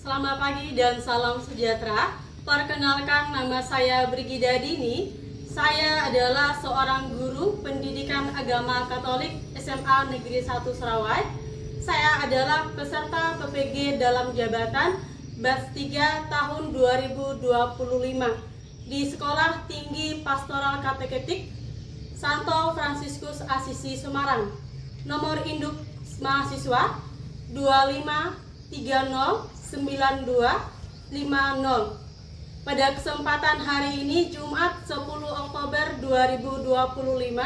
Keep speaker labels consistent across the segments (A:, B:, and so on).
A: Selamat pagi dan salam sejahtera. Perkenalkan, nama saya Brigida Dini. Saya adalah seorang guru pendidikan agama Katolik SMA Negeri 1 Serawai. Saya adalah peserta PPG dalam jabatan Batch 3 tahun 2025 di Sekolah Tinggi Pastoral Kateketik Santo Fransiskus Asisi Semarang. Nomor induk mahasiswa 25309250. Pada kesempatan hari ini Jumat 10 Oktober 2025,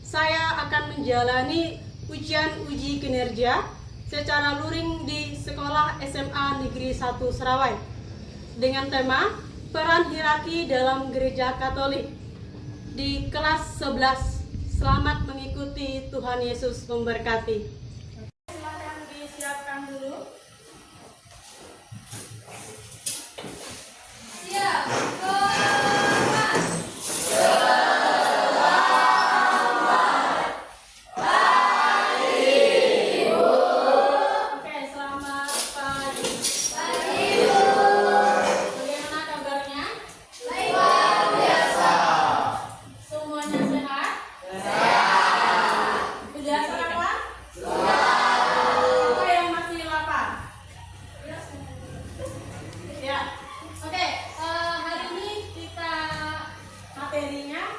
A: saya akan menjalani ujian uji kinerja secara luring di Sekolah SMA Negeri 1 Serawai dengan tema peran hierarki dalam Gereja Katolik di kelas 11. Selamat mengikuti, Tuhan Yesus memberkati. Silakan disiapkan dulu.
B: Siap.
A: Oke, selamat pagi. Bagaimana kabarnya?
B: Luar biasa.
A: Semuanya sehat? Sudah sarapan? Apa yang masih lapar? Ya. Oke, hari ini kita materinya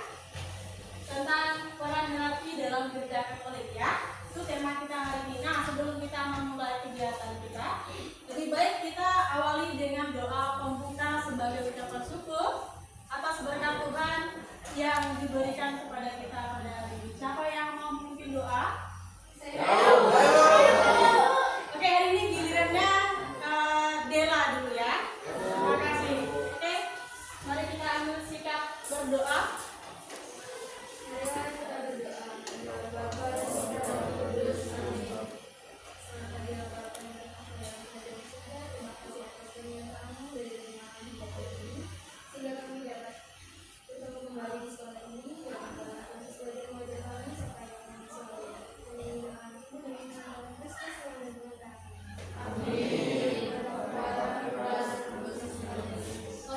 A: tentang peran hierarki dalam Gereja Katolik ya. Itu tema kita hari ini. Nah, sebelum kita memulai kegiatan kita, lebih baik kita awali dengan doa pembuka sebagai ucapan syukur atas berkat Tuhan yang diberikan kepada kita pada hari ini. Siapa yang mau memimpin doa? Oke, hari ini gilirannya Dela dulu ya. Terima kasih. Oke, mari kita ambil sikap berdoa.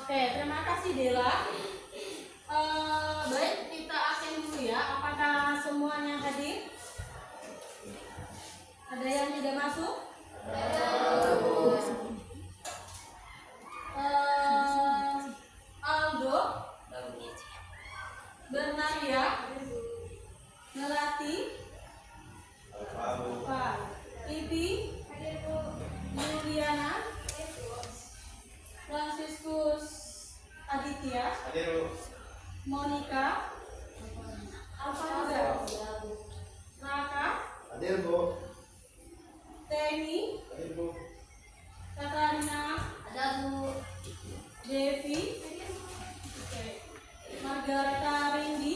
A: Oke, terima kasih Dela. Baik, kita absen dulu ya. Apakah semuanya hadir? Ada yang tidak masuk? Aldo, Bernaria, Melati, Ibi, Juliana, Fransiskus Aditya, Monica, Alfanda, Raka, Temi, Katarina, Devi, Margareta Rindy,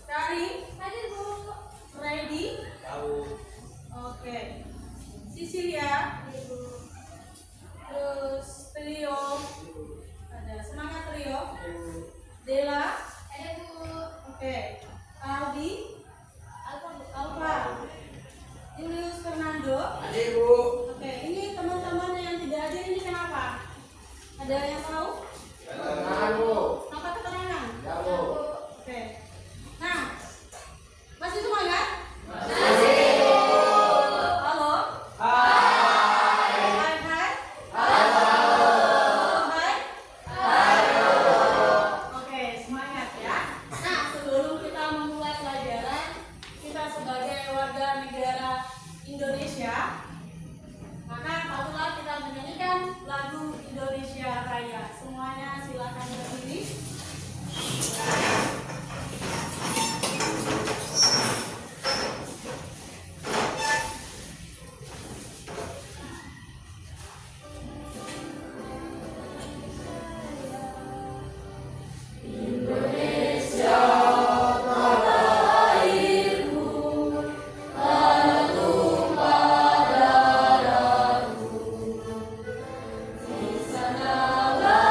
A: Karin, Ready, oke, Sisilia, terus Trio, ada semangat Trio, Dela, oke, Aldi, Alfa, Julius Fernando, oke, ini teman-teman yang tidak hadir ini kenapa? Ada yang tahu? Apa keterangan? Oke. Nah, masih semangat? Halo? Hai. Hai. Oke, semangat ya. Nah, sebelum kita memulai pelajaran, kita sebagai warga negara Indonesia, maka patutlah kita menyanyikan lagu Indonesia Raya. Semuanya silakan berdiri.
B: Sanalah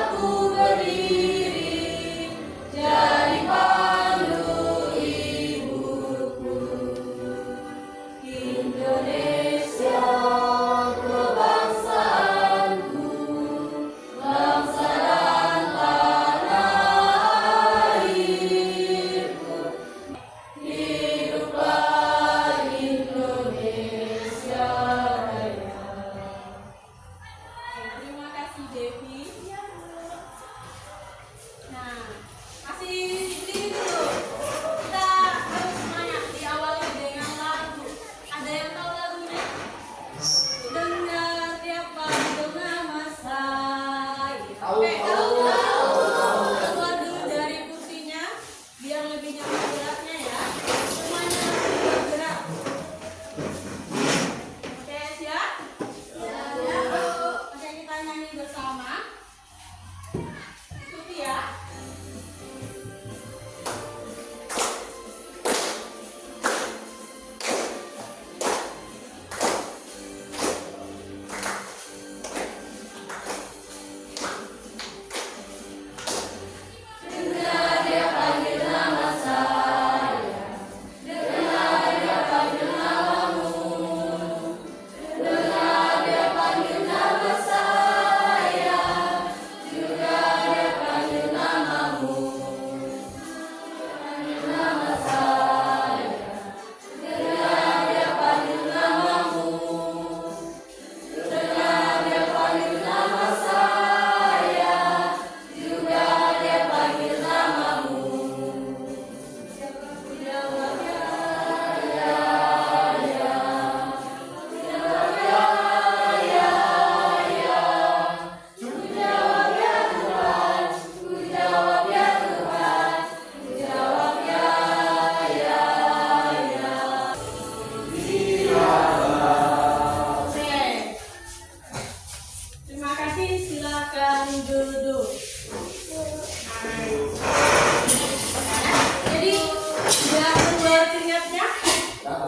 B: aku berdiri, jadi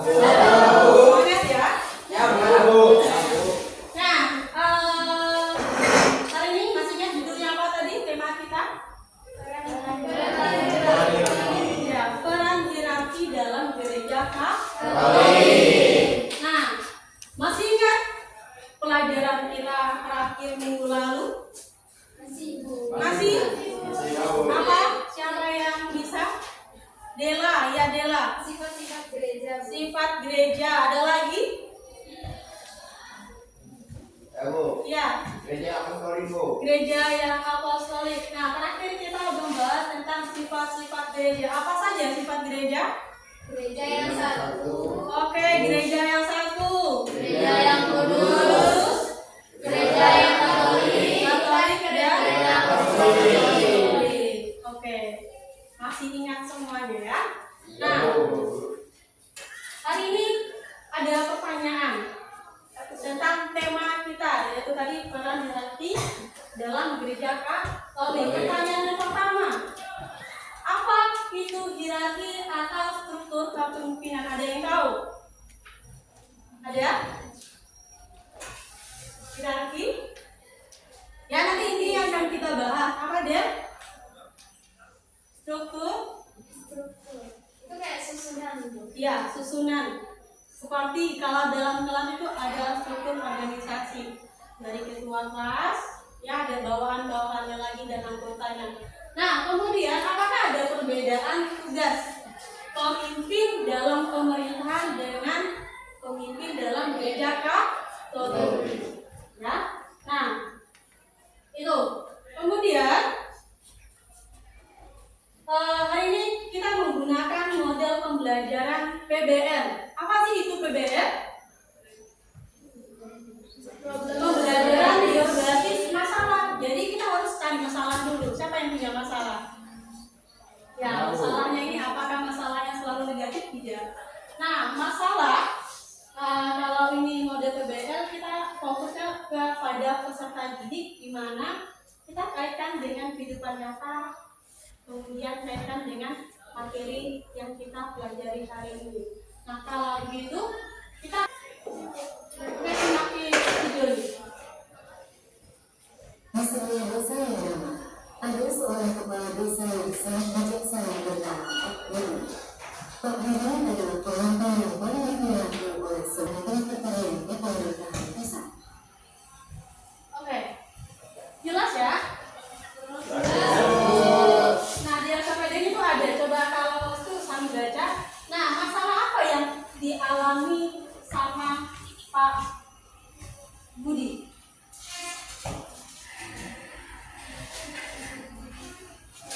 A: Semangat ya. Nah, hari ini masihnya judulnya apa tadi? Tema kita? Ya, peran hierarki dalam gereja Katolik. Nah, masih ingat pelajaran kita terakhir minggu lalu? Masih? Apa? Siapa yang bisa? Dela, ya Dela.
B: Sifat-sifat gereja.
A: Sifat gereja. Ada lagi? Ya.
C: Gereja Apostolik, Bu.
A: Gereja yang apostolik. Nah, terakhir kita membahas tentang sifat-sifat gereja. Apa saja sifat gereja?
B: Gereja yang satu.
A: Oke, gereja yang satu.
B: Gereja yang kudus. Gereja yang katolik.
A: Katolik dan
B: Gereja
A: apostolik. Oke. Masih ingat semuanya ya? Nah, hari ini ada pertanyaan tentang tema kita, yaitu tadi peran hierarki dalam gereja Katolik. Pertanyaan yang pertama, apa itu hierarki atau struktur kepemimpinan? Ada yang tahu? Ada? Hierarki? Ya, nanti ini yang akan kita bahas. Apa dia? Struktur?
B: itu kayak susunan gitu.
A: Ya, susunan. Seperti kalau dalam kelas itu ada struktur organisasi dari ketua kelas, ya ada bawahan-bawahannya lagi dan anggotanya. Nah, kemudian apakah ada perbedaan tugas pemimpin dalam pemerintahan dengan pemimpin dalam gereja Katolik? Ya, nah itu. Kemudian hari ini kita menggunakan model pembelajaran PBL. Apa sih itu PBL? Pembelajaran berbasis masalah. Jadi kita harus cari masalah dulu. Siapa yang punya masalah? Ya, masalahnya ini apakah masalahnya selalu negatif? Tidak. Nah, masalah kalau ini model PBL kita fokusnya kepada peserta didik, di mana kita kaitkan dengan kehidupan nyata, kemudian kaitkan dengan materi yang kita pelajari hari ini. Nah, kalau begitu kita semakin video ini.
D: Masalahnya dosa yang nama. Ada seorang kepala desa yang sangat bijaksana bernama Pak Heri. Pak Heri adalah pemimpin yang banyak diakui oleh semua pertanian di pemerintahan desa.
A: Oke, jelas ya? Nah, di LKPD itu ada. Coba kalau itu sambil baca. Nah, masalah apa yang dialami sama Pak Budi?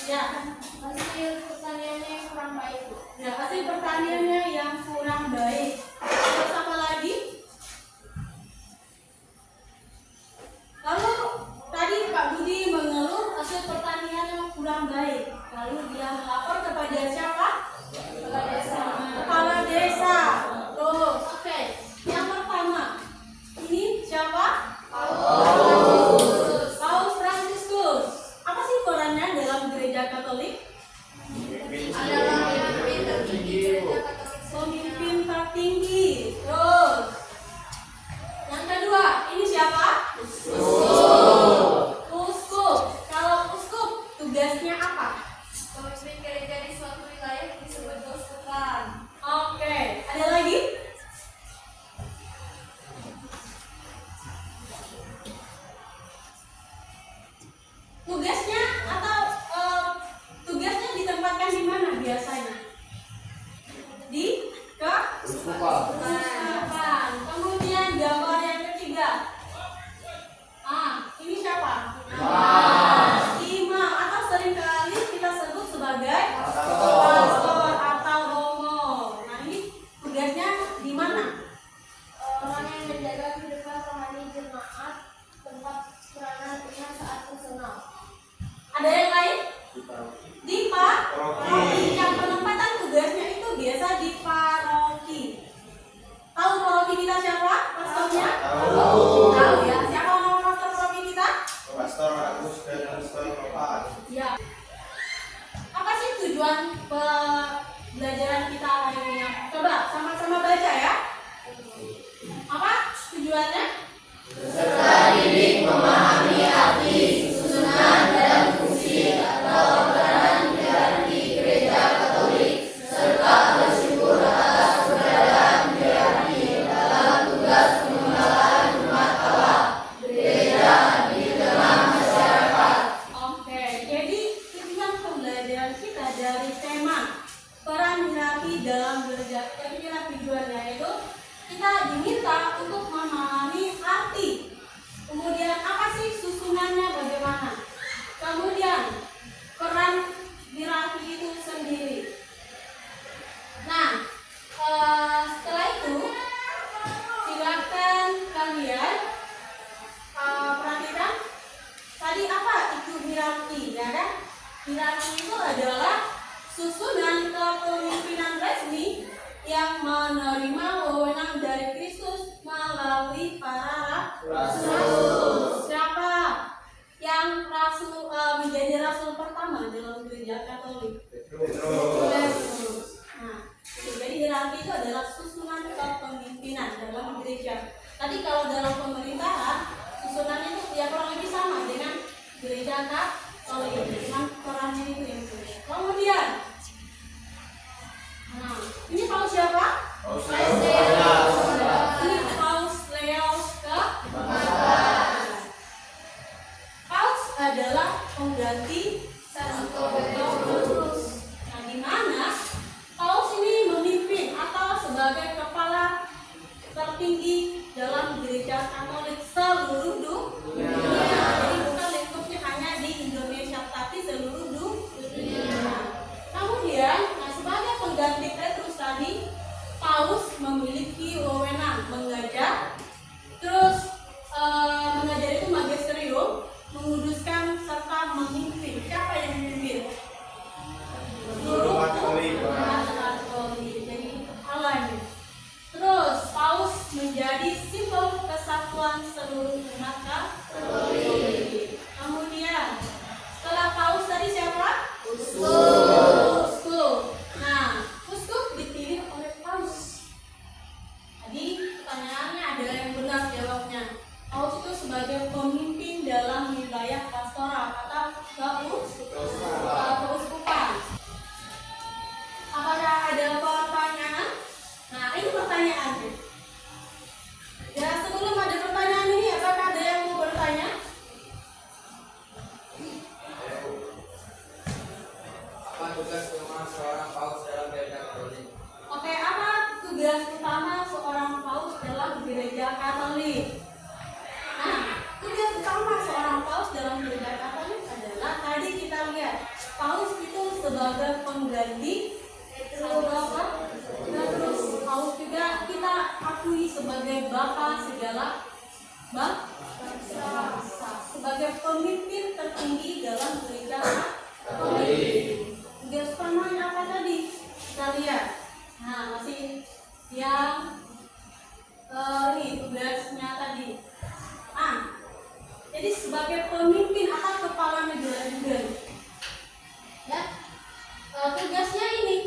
A: Ya,
B: Hasil pertaniannya yang kurang baik.
A: ya hasil pertaniannya yang kurang baik. Terus apa lagi? Lalu tadi Pak Budi mengeluh hasil pertanian yang kurang baik. Lalu dia melapor kepada siapa?
B: Kepala desa.
A: Kepala desa. Terus, oke. Yang pertama, ini siapa? Paus Fransiskus. Apa sih perannya dalam gereja Katolik?
B: Adalah pemimpin tertinggi gereja Katolik.
A: Pemimpin tertinggi. Terus, yang kedua, ini siapa? Uskup. Kalau uskup, tugasnya apa?
B: Pemimpin gereja di suatu wilayah disebut keuskupan.
A: Oke, ada lagi? Tugasnya atau tugasnya ditempatkan di mana biasanya? Di keuskupan. Kemudian gambar yang ketiga. Ini siapa? Imam atau seringkali kita sebut sebagai pastor atau romo. Nah, ini tugasnya di mana?
B: Orang yang menjaga kehidupan rohani jemaat, tempat peranan Tuhan saat personal.
A: Ada yang lain? Di paroki. Yang penempatan tugasnya itu biasa di paroki. tujuannya? Oke, jadi tujuan pembelajaran kita dari tema peran hierarki dalam gereja. Inilah tujuannya, yaitu kita diminta untuk memahami arti. Kemudian apa sih susunannya bagaimana? Kemudian peran hierarki itu sendiri. Nah, setelah itu silakan kalian perhatikan tadi apa itu hierarki, ya kan? Hierarki itu adalah susunan kepemimpinan resmi yang menerima wewenang dari Kristus melalui para rasul. Siapa yang rasul menjadi rasul pertama dalam gereja Katolik? Petrus. Nah, jadi hierarki itu adalah susunan kepemimpinan dalam gereja. Tadi kalau dalam pemerintahan susunannya itu ya kurang lebih sama dengan gereja Katolik, dengan perannya itu yang berbeda. Kemudian, nah, ini Paus siapa? Ini Paus Leo ke-14. Paus adalah pengganti Santo Petrus. Nah, di mana Paus ini memimpin atau sebagai kepala tertinggi dalam gereja Katolik seluruh dunia. Jadi bukan lingkupnya hanya di Indonesia, tapi seluruh dunia. Kemudian, nah, sebagai pengganti Petrus tadi, Paus memiliki wewenang mengajar, terus mengajar itu magisterium, menguduskan serta memimpin. Siapa yang memimpin? Seluruh umat Katolik. Jadi Allah ini. Terus Paus menjadi simbol kesatuan seluruh umat Katolik. Kemudian setelah Paus tadi siapa? Uskup. Nah, uskup dipilih oleh Paus. Tadi pertanyaannya adalah yang benar jawabnya. Paus itu sebagai pemimpin dalam wilayah pastoral atau keuskupan. Apakah ada pertanyaan? Nah, ini pertanyaannya. Ya, sebelum ada pertanyaan ini, apakah ada yang mau bertanya?
C: Apa tugas utama seorang paus dalam gereja Katolik?
A: Oke, apa tugas utama seorang paus dalam gereja Katolik? Nah, tugas utama seorang paus dalam gereja Katolik adalah tadi kita lihat paus itu sebagai pengganti Petrus. Paus juga kita akui sebagai bapa segala bangsa, sebagai pemimpin tertinggi dalam gereja Katolik. Tugas utamanya apa tadi? Kita lihat. Nah, masih yang ini tugasnya tadi. Jadi sebagai pemimpin atau kepala negara juga. Ya, tugasnya ini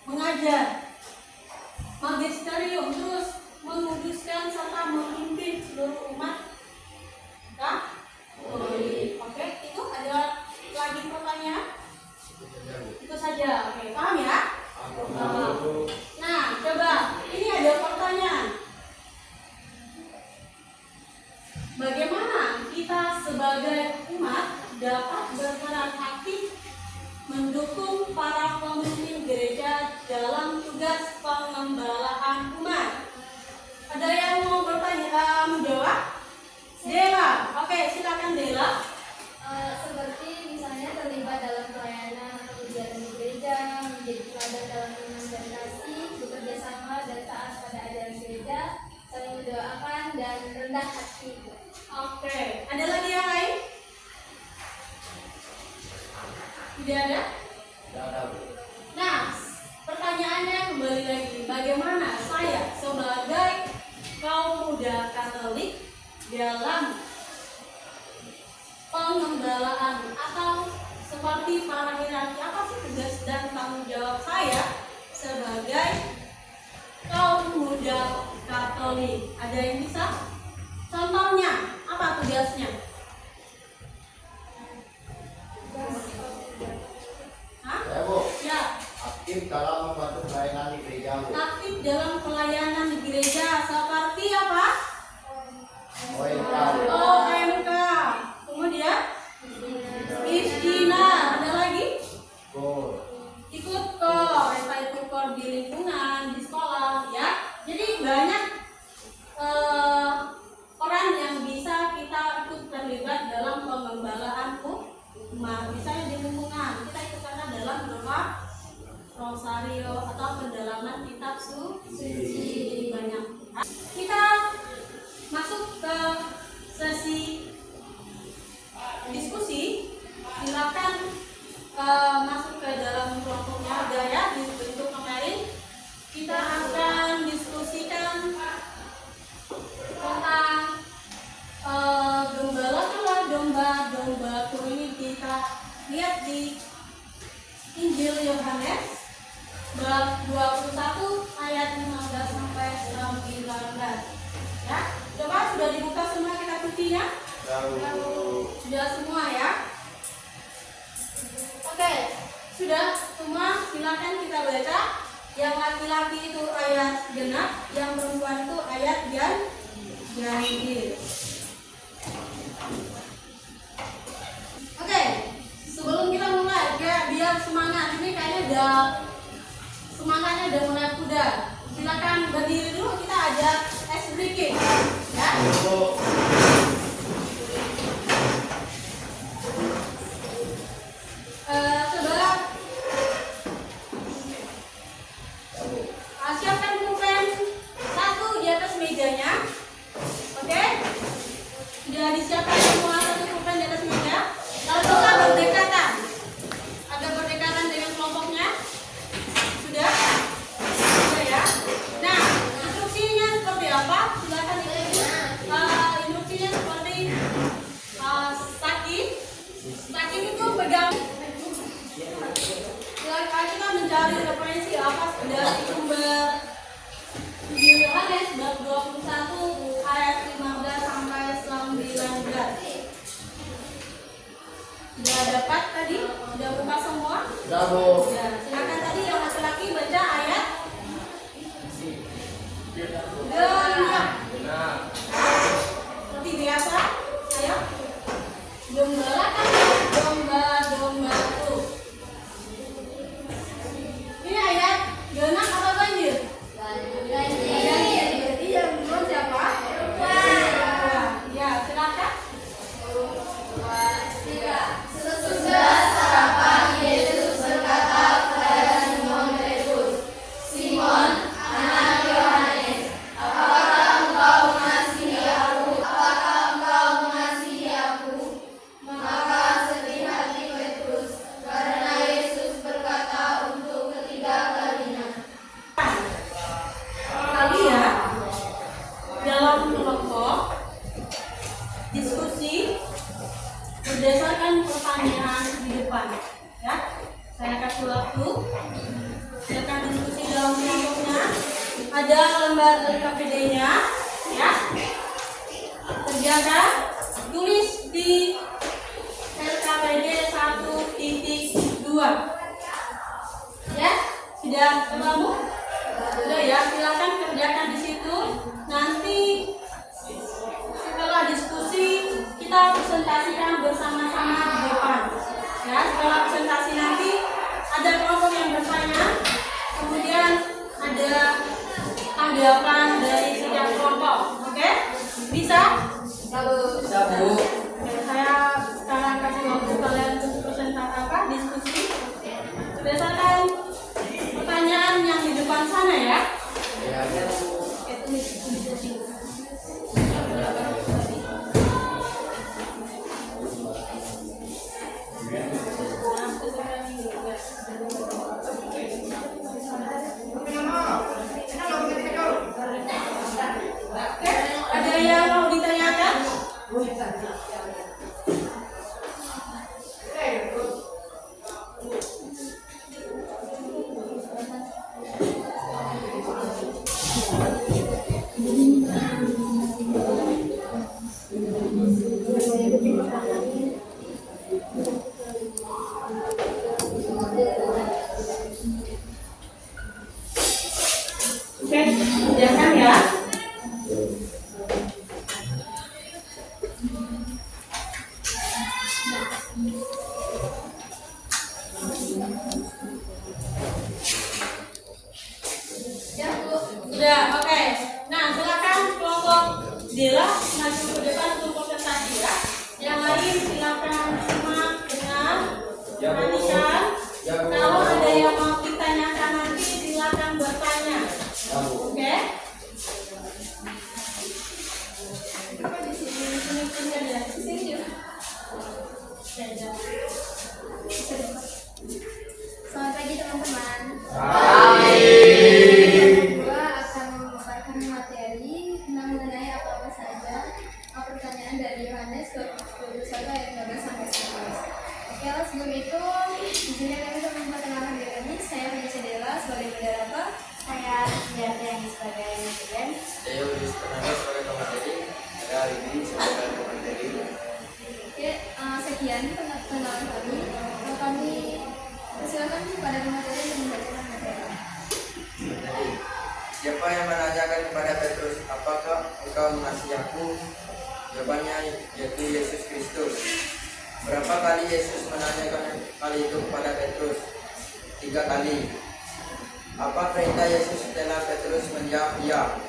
A: mengajar, magisterium, terus menguduskan serta memimpin seluruh umat Katolik. Oke, itu ada lagi pertanyaan? Itu saja. Oke, paham ya? Nah, coba ini ada pertanyaan. Bagaimana kita sebagai umat dapat berperan aktif mendukung para pemimpin gereja dalam tugas pengembalaan umat? Ada yang mau bertanya, menjawab? Dela, oke, silakan Dela.
B: Seperti misalnya terlibat dalam pelayanan atau kegiatan di gereja, menjadi teladan dalam iman dan kasih, bekerja sama dan taat pada ajaran gereja, saling mendoakan dan rendah hati.
A: Oke, ada lagi yang lain? Tidak ada? Nah, pertanyaannya kembali lagi, bagaimana saya sebagai kaum muda Katolik dalam pengembalaan atau seperti para hierarki, apa sih tugas dan tanggung jawab saya sebagai kaum muda Katolik Katolik. Ada yang bisa? Contohnya, apa tugasnya? Hah?
E: Ya Bu,
A: Ya,
E: aktif dalam membantu pelayanan di gereja Bu.
A: aktif dalam pelayanan di gereja seperti apa?
E: OMK.
A: OMK. Kemudian Istina. Ada lagi?
E: Bu.
A: Ikut kor, itu kor di lingkungan, di sekolah, ya. Jadi banyak peran yang bisa kita ikut terlibat dalam pengembalaan umat. Misalnya di lingkungan, kita ikut serta dalam doa rosario atau pendalaman kitab suci. Jadi banyak. Kita masuk ke sesi diskusi. Silakan masuk ke dalam kelompoknya ada ya di bentuk kemarin. Kita akan diskusikan tentang domba ini kita lihat di Injil Yohanes bab 21 ayat 15 sampai 19. Ya, coba sudah dibuka semua kita kuncinya? Sudah semua ya? Oke, sudah semua, silakan kita baca. Yang laki-laki itu ayat genap, yang perempuan itu ayat ganjil. Oke, sebelum kita mulai, biar semangat. Ini kayaknya semangatnya udah mulai pudar. Silakan berdiri dulu, kita ajak ice breaking, ya. Saudara, siapkan pulpen satu di atas mejanya. Oke, sudah disiapkan semua satu pulpen di atas meja. Lalu kita berdekatan, agak berdekatan dengan kelompoknya. Sudah ya. Nah, instruksinya seperti apa? Silakan diikuti. Instruksinya seperti Saki itu pegang. Kita mencari referensi apa dari sumber Injil Yohanes bab 21 ayat 15 sampai 19. Sudah dapat tadi? Sudah buka semua?
E: Sudah Bu.
A: Ya, silakan tadi yang laki-laki baca ayat genap. Seperti biasa, ayo. Gembalakan domba-domba itu. Ini ayat genap atau ganjil? Ganjil. Berarti yang duluan siapa? Ya, silakan.
B: Sesudah sarapan, Yesus berkata kepada Simon Petrus, "Simon, anak Yohanes, apakah engkau mengasihi aku? Apakah engkau mengasihi aku?" Maka sedih hati Petrus, karena Yesus berkata untuk ketiga kalinya,
A: Kalian dalam kelompok diskusi berdasarkan pertanyaan di depan, ya. Saya kasih waktu. Silakan diskusi dalam kelompoknya. Ada lembar LKPD-nya, ya. Kerjakan, tulis di LKPD 1.2. Ya, sudah ketemu? Sudah ya, silakan kerjakan di situ. Nanti setelah diskusi kita presentasikan bersama-sama di depan. Ya, setelah presentasi nanti ada kelompok yang bertanya, kemudian ada tanggapan dari setiap kelompok. Oke? Bisa?
C: Bisa Bu.
A: Oke, saya sekarang kasih waktu kalian untuk presentasi diskusi berdasarkan pertanyaan yang di depan sana ya.
E: Ya, Bu.
A: Oke, tulis di sini. Oke, ada yang mau ditanyakan? Oke, kerjakan ya.
B: Ya, Bu.
A: Sudah, oke. Nah, silakan kelompok Dela maju ke depan untuk konsentrasi ya. Yang lain silakan simak dengan perhatikan.
C: Ya, Bu.
A: Kalau ada yang mau ditanyakan nanti silakan bertanya.
E: Ya, Bu.
A: Oke?
B: Kok di sini ada? Di sini ya.
A: Oke, ya.
B: Selamat pagi teman-teman. Gua akan memaparkan materi mengenai apa saja pertanyaan dari Yohanes 21 ayat 15 sampai 19. Oke, sebelum itu di sini kami akan memperkenalkan diri kami. Saya Felicia Dela sebagai moderator. Saya Yati yang sebagai presiden.
C: Saya Yudhis Pernama sebagai pemateri. Ada Ridi sebagai pemateri.
B: Oke, sekian perkenalan kami. Kami persilakan kepada pemateri yang membacakan materi.
C: Jadi, siapa yang menanyakan kepada Petrus, apakah engkau mengasihi aku? Jawabannya yaitu Yesus Kristus. Berapa kali Yesus menanyakan hal itu kepada Petrus? 3 kali. Apa perintah Yesus setelah Petrus menjawab ya?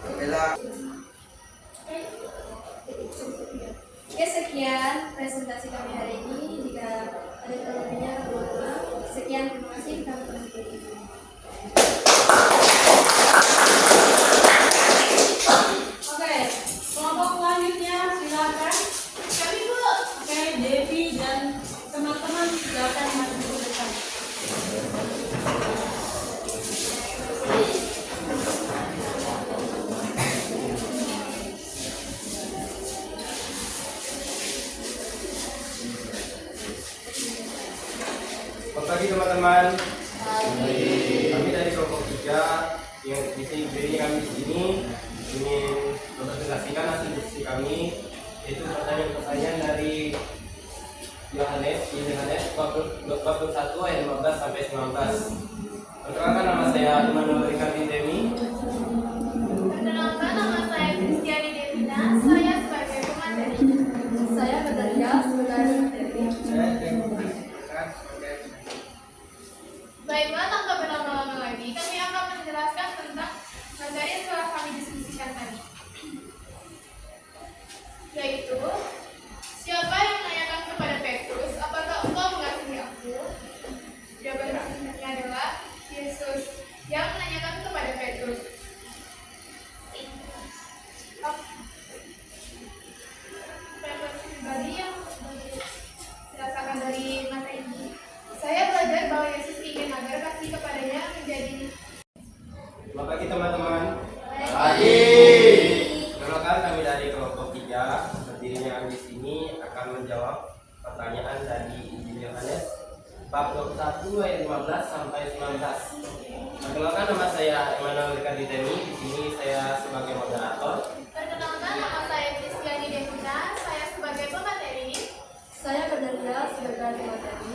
C: Membela.
B: Oke, sekian presentasi kami hari ini. Jika ada kelebihnya, mohon maaf. Sekian, terima kasih. Kita berhenti.
A: Oke, kelompok selanjutnya silakan.
B: Kami Bu.
A: Oke, Devi dan teman-teman silakan maju ke depan.
F: Selamat pagi teman-teman. Kami dari kelompok 3 yang di sini berdiri kami di sini ingin mempresentasikan hasil diskusi kami, yaitu pertanyaan-pertanyaan dari Yohanes 21 ayat 15 sampai 19. Perkenalkan, nama saya Immanuel Ricardi Demi.
B: Perkenalkan, nama saya Kristiani Devina. Saya sebagai pemateri. Saya Bataria sebagai pemateri. Baiklah, tanpa berlama-lama lagi, kami akan menjelaskan tentang materi yang telah kami diskusikan tadi. Yaitu, siapa yang menanyakan kepada Petrus, apakah engkau mengasihi aku? Jawabannya adalah Yesus yang menanyakan kepada Petrus. Petrus pribadi yang dirasakan dari materi ini. Saya belajar bahwa Yesus ingin agar kasih kepadanya menjadi.
F: Selamat pagi teman-teman.
E: Pagi.
F: Perkenalkan, kami dari kelompok 3 berdirinya kami di sini akan menjawab pertanyaan dari Injil Yohanes bab 21 ayat 15 sampai 19. Perkenalkan, nama saya Immanuel Ricardi Demi. Di sini saya sebagai moderator.
B: Perkenalkan, nama saya Kristiani Devina. Saya sebagai pemateri.
A: Saya Bataria sebagai pemateri.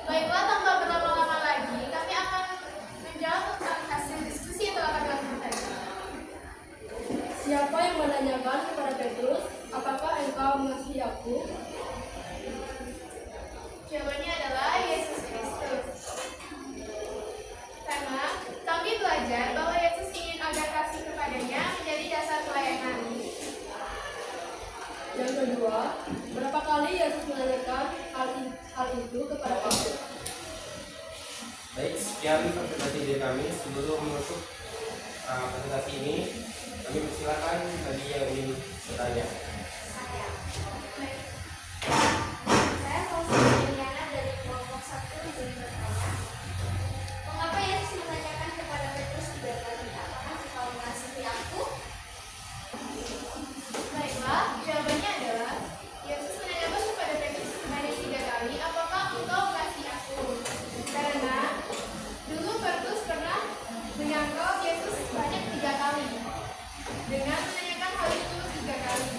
B: Baiklah, tanpa berlama-lama lagi, kami akan menjawab tentang hasil diskusi yang telah kami lakukan tadi.
A: Siapa yang menanyakan kepada Petrus, apakah engkau mengasihi aku?
B: Jawabannya adalah Yesus Kristus. Karena kami belajar bahwa Yesus ingin agar kasih kepadanya menjadi dasar pelayanan.
A: Yang kedua, berapa kali Yesus menanyakan hal itu kepada Petrus?
F: Baik, sekian presentasi dari kami. Sebelum menutup presentasi ini, kami persilakan bagi yang ingin bertanya.
B: Saya Faustina Liliana dari kelompok 1 ingin bertanya, mengapa Yesus menanyakan kepada Petrus 3 kali, apakah engkau mengasihi aku? Baiklah, jawabannya adalah Yesus menanyakan kepada Petrus sebanyak 3 kali, apakah engkau mengasihi aku? Karena dulu Petrus pernah menyangkal Yesus sebanyak 3 kali dengan menanyakan hal itu 3 kali.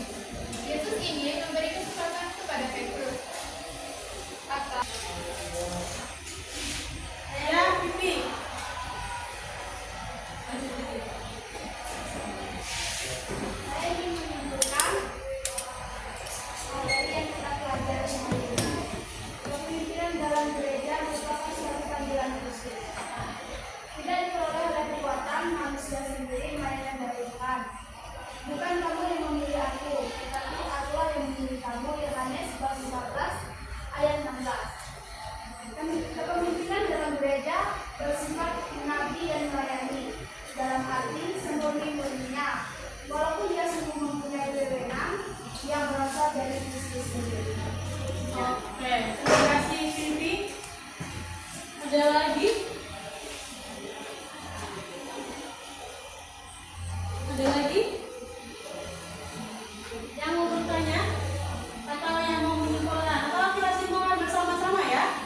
A: Ada lagi? Ada lagi? Yang mau bertanya? Atau yang mau menyimpulkan? Atau kita simpulkan bersama-sama ya?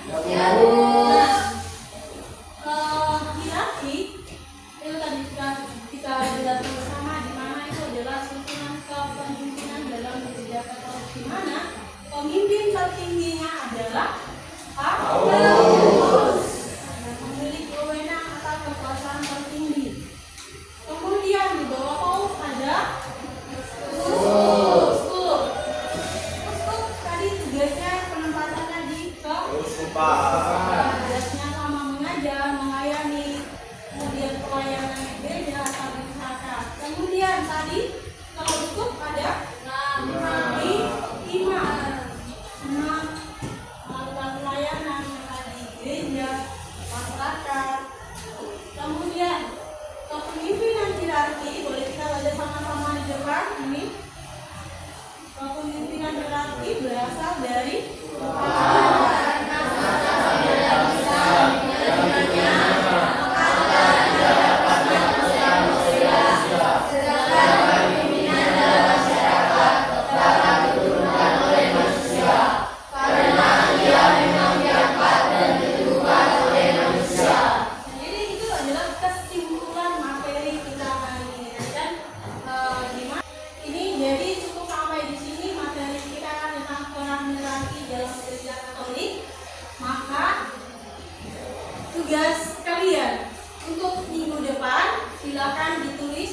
A: Nah, hierarki itu tadi kita jelaskan bersama di mana itu adalah susunan kepemimpinan dalam gereja Katolik, di mana pemimpin tertingginya adalah Paulus yang memiliki wewenang atas kekuasaan tertinggi. Kemudian di bawah Paulus ada uskup. Uskup tadi tugasnya penempatannya di tugasnya sama mengajar, melayani, kemudian pelayanan gereja atau masyarakat. Kemudian tadi kalau uskup ada imam melakukan pelayanan di gereja, masyarakat. Kemudian kepemimpinan hierarki, boleh kita baca sama-sama di depan ini. Kepemimpinan hierarki berasal dari jadi itu adalah kesimpulan materi kita hari ini dan gimana ini jadi cukup sampai di sini materi kita tentang peran hierarki dalam gereja Katolik. Maka tugas kalian untuk minggu depan silakan ditulis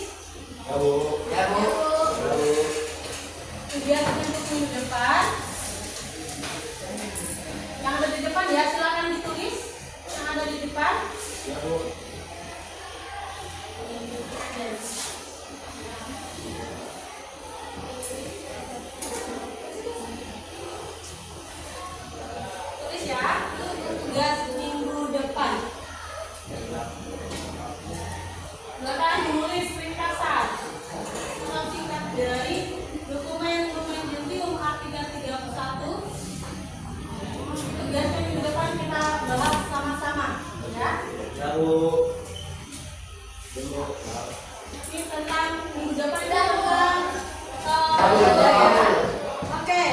A: tugas untuk minggu depan yang ada di depan ya, silakan ditulis yang ada di depan. Tulis ya, tugas minggu depan. Silakan menulis ringkasan atau singkat dari dokumen Kompendium A331. Tugas minggu depan kita bahas sama-sama ya. Ini tentang minggu depan itu tentang oke.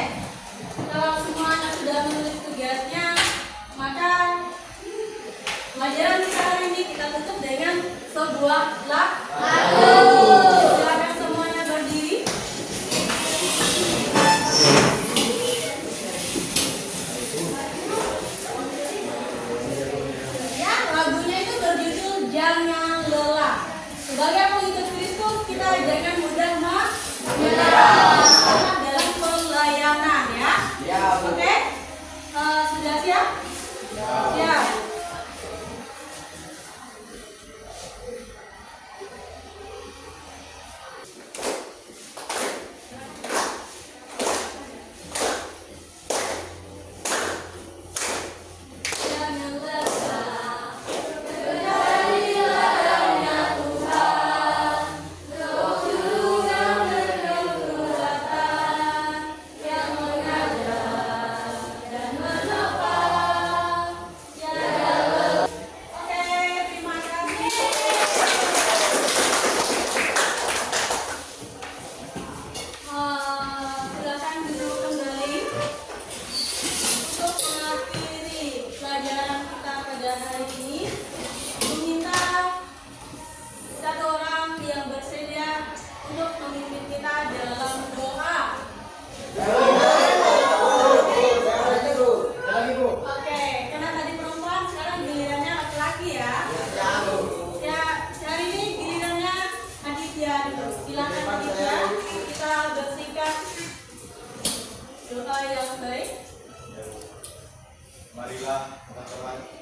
A: Kalau semuanya sudah menulis tugasnya, maka pelajaran kita hari ini kita tutup dengan sebuah lagu. Silakan semuanya berdiri. Ya, lagunya itu berjudul Jangan Lelah. Sebagai pengikut Kristus, kita jangan mudah menyerah dalam pelayanan ya. Oke? Sudah siap? Siap. Jangan lelah, berdarilah hanya Tuhan. Roh Tuhan memberi kekuatan yang mengajar dan menopang. Jangan lelah. Oke, terima kasih. Silakan duduk kembali. Untuk mengakhiri pelajaran kita pada hari ini, meminta satu orang yang bersedia untuk memimpin kita dalam doa. Oke, karena tadi perempuan, sekarang gilirannya laki-laki ya. Ya, hari ini gilirannya Aditya dulu. Silakan Aditya, kita bersihkan doa yang baik.
E: Marilah teman-teman